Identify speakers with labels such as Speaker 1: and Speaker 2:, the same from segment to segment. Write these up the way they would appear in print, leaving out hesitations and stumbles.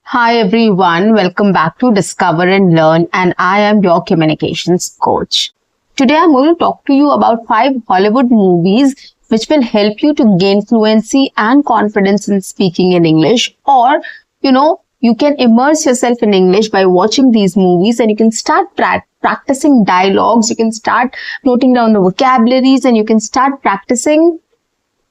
Speaker 1: Hi everyone, welcome back to Discover and Learn, and I am your communications coach. Today I'm going to talk to you about 5 Hollywood movies which will help you to gain fluency and confidence in speaking in English, or you can immerse yourself in English by watching these movies, and you can start practicing dialogues, you can start noting down the vocabularies, and you can start practicing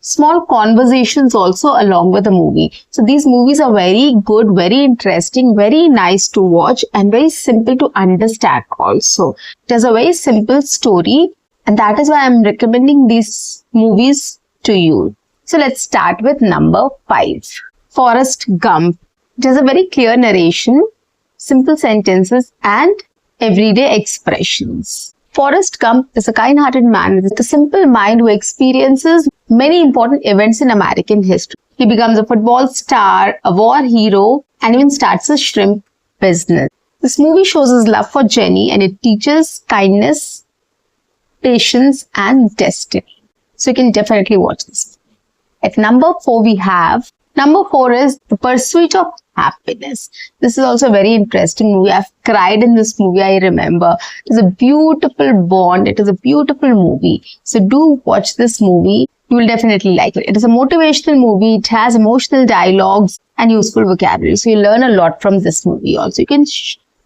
Speaker 1: small conversations also along with the movie. So these movies are very good, very interesting, very nice to watch, and very simple to understand also. It has a very simple story, and that is why I'm recommending these movies to you. So let's start with number 5. Forrest Gump. It has a very clear narration, simple sentences, and everyday expressions. Forrest Gump is a kind-hearted man with a simple mind who experiences many important events in American history. He becomes a football star, a war hero, and even starts a shrimp business. This movie shows his love for Jenny, and it teaches kindness, patience, and destiny. So you can definitely watch this. At number 4 Number 4 is The Pursuit of Happiness. This is also a very interesting movie. I've cried in this movie, I remember. It is a beautiful bond. It is a beautiful movie. So do watch this movie. You will definitely like it. It is a motivational movie. It has emotional dialogues and useful vocabulary. So you learn a lot from this movie also. You can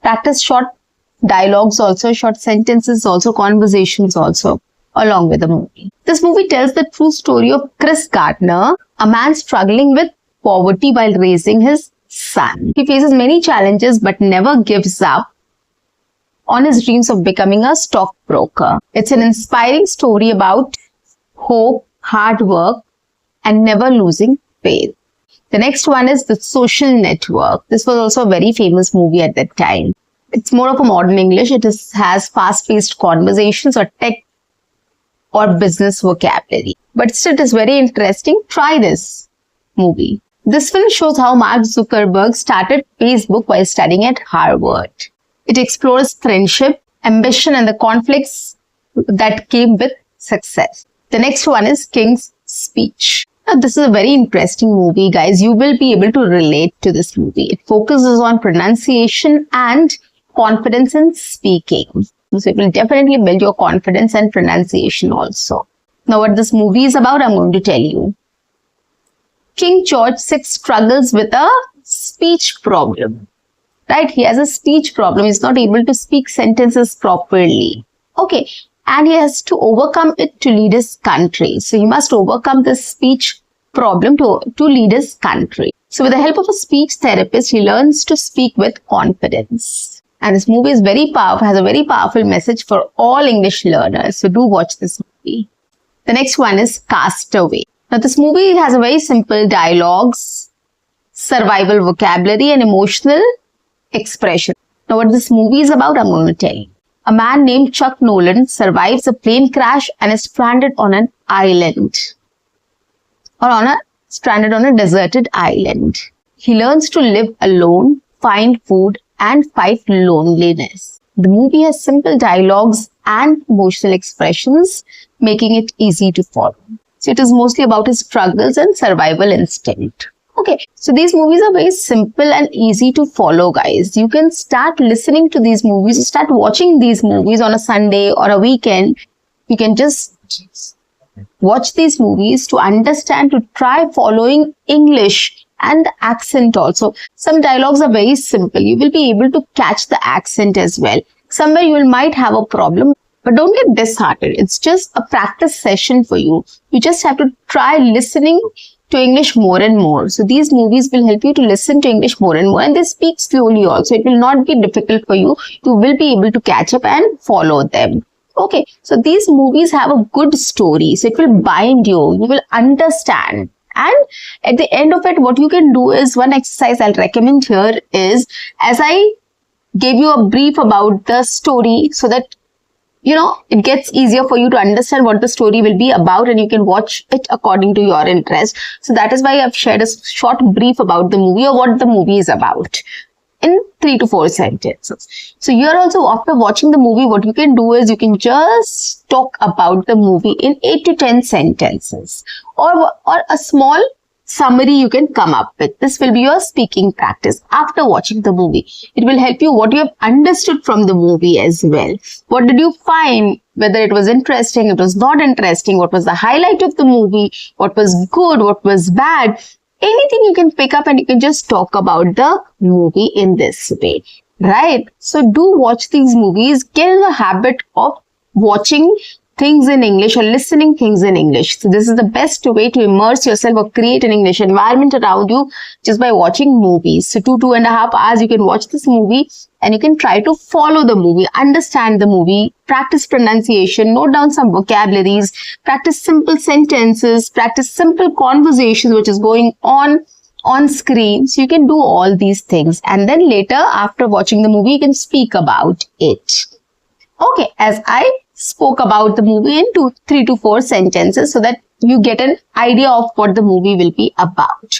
Speaker 1: practice short dialogues also, short sentences also, conversations also, along with the movie. This movie tells the true story of Chris Gardner, a man struggling with poverty while raising his son. He faces many challenges but never gives up on his dreams of becoming a stockbroker. It's an inspiring story about hope, hard work, and never losing faith. The next one is The Social Network. This was also a very famous movie at that time. It's more of a modern English. It has fast-paced conversations or tech or business vocabulary. But still, it is very interesting. Try this movie. This film shows how Mark Zuckerberg started Facebook while studying at Harvard. It explores friendship, ambition, and the conflicts that came with success. The next one is King's Speech. Now, this is a very interesting movie, guys. You will be able to relate to this movie. It focuses on pronunciation and confidence in speaking. So it will definitely build your confidence and pronunciation also. Now, what this movie is about, I'm going to tell you. King George VI struggles with a speech problem. Right? He has a speech problem. He's not able to speak sentences properly. Okay. And he has to overcome it to lead his country. So he must overcome this speech problem to lead his country. So with the help of a speech therapist, he learns to speak with confidence. And this movie is very powerful, has a very powerful message for all English learners. So do watch this movie. The next one is Castaway. Now this movie has a very simple dialogues, survival vocabulary, and emotional expression. Now what this movie is about, I'm going to tell you. A man named Chuck Nolan survives a plane crash and is stranded on an island. Stranded on a deserted island. He learns to live alone, find food, and fight loneliness. The movie has simple dialogues and emotional expressions, making it easy to follow. So it is mostly about his struggles and survival instinct. Okay, so these movies are very simple and easy to follow, guys. You can start listening to these movies, start watching these movies on a Sunday or a weekend. You can just watch these movies to understand, to try following English and the accent also. Some dialogues are very simple. You will be able to catch the accent as well. Somewhere you might have a problem, but don't get disheartened. It's just a practice session for you. You just have to try listening to English more and more. So these movies will help you to listen to English more and more, and they speak slowly also. It will not be difficult for you. You will be able to catch up and follow them. Okay, so these movies have a good story. So it will bind you. You will understand. And at the end of it, what you can do is, one exercise I'll recommend here is, as I gave you a brief about the story so that it gets easier for you to understand what the story will be about, and you can watch it according to your interest. So that is why I've shared a short brief about the movie or what the movie is about in 3 to 4 sentences. So here also, after watching the movie, what you can do is you can just talk about the movie in 8 to 10 sentences or a small summary you can come up with. This will be your speaking practice after watching the movie. It will help you what you have understood from the movie as well. What did you find? Whether it was interesting, it was not interesting, what was the highlight of the movie, what was good, what was bad. Anything you can pick up and you can just talk about the movie in this way, right? So do watch these movies. Get in the habit of watching things in English or listening things in English. So this is the best way to immerse yourself or create an English environment around you just by watching movies. So 2.5 hours you can watch this movie and you can try to follow the movie, understand the movie, practice pronunciation, note down some vocabularies, practice simple sentences, practice simple conversations which is going on screen. So you can do all these things and then later after watching the movie you can speak about it. Okay, as I spoke about the movie in 3 to 4 sentences so that you get an idea of what the movie will be about.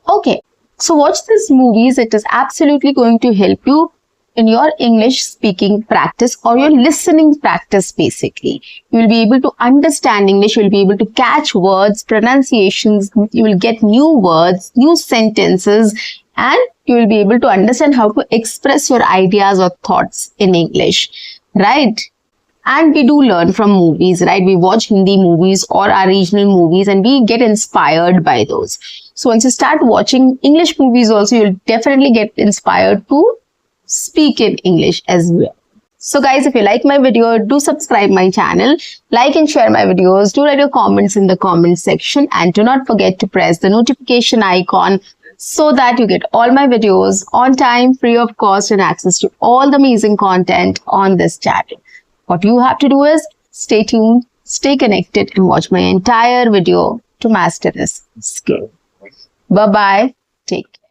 Speaker 1: Okay, so watch these movies. It is absolutely going to help you in your English speaking practice or your listening practice basically. You will be able to understand English, you will be able to catch words, pronunciations, you will get new words, new sentences, and you will be able to understand how to express your ideas or thoughts in English, right? And we do learn from movies, right? We watch Hindi movies or our regional movies and we get inspired by those. So once you start watching English movies also, you'll definitely get inspired to speak in English as well. So guys, if you like my video, do subscribe my channel, like and share my videos, do write your comments in the comment section and do not forget to press the notification icon so that you get all my videos on time, free of cost and access to all the amazing content on this channel. What you have to do is stay tuned, stay connected and watch my entire video to master this skill. Bye-bye. Take care.